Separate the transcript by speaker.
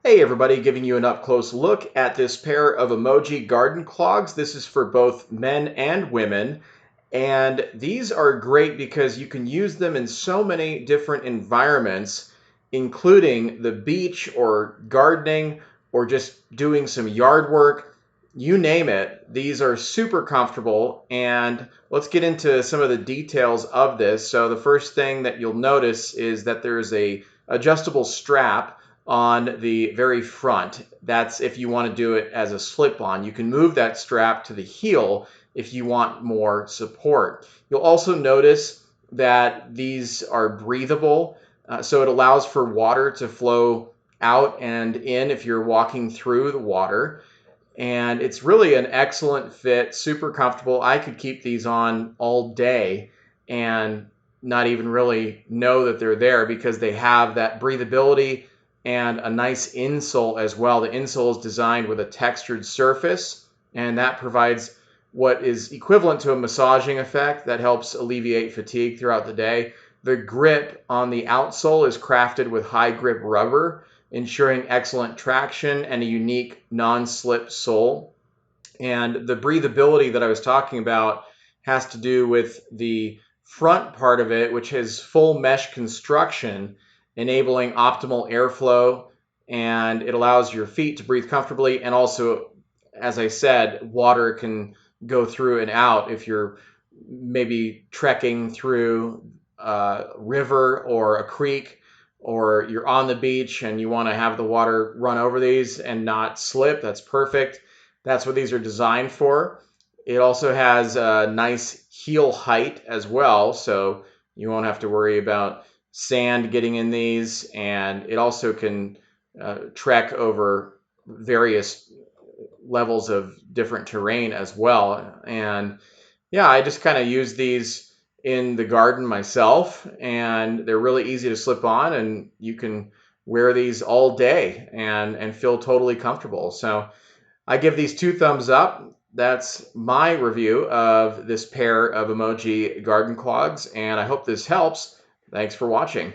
Speaker 1: Hey everybody, giving you an up-close look at this pair of Amoji garden clogs. This is for both men and women, and these are great because you can use them in so many different environments, including the beach or gardening or just doing some yard work. You name it. These are super comfortable, and let's get into some of the details of this. So the first thing that you'll notice is that there's a adjustable strap on the very front. That's if you want to do it as a slip-on. You can move that strap to the heel if you want more support. You'll also notice that these are breathable, so it allows for water to flow out and in if you're walking through the water. And it's really an excellent fit, super comfortable. I could keep these on all day and not even really know that they're there because they have that breathability and a nice insole as well. The insole is designed with a textured surface, and that provides what is equivalent to a massaging effect that helps alleviate fatigue throughout the day. The grip on the outsole is crafted with high grip rubber, ensuring excellent traction and a unique non-slip sole. And the breathability that I was talking about has to do with the front part of it, which has full mesh construction, enabling optimal airflow, and it allows your feet to breathe comfortably. And also, as I said, water can go through and out if you're maybe trekking through a river or a creek, or you're on the beach and you want to have the water run over these and not slip. That's perfect. That's what these are designed for. It also has a nice heel height as well, so you won't have to worry about sand getting in these, and it also can trek over various levels of different terrain as well. And yeah, I just kind of use these in the garden myself, and they're really easy to slip on, and you can wear these all day and feel totally comfortable. So I give these 2 thumbs up. That's my review of this pair of Amoji garden clogs, and I hope this helps. Thanks for watching.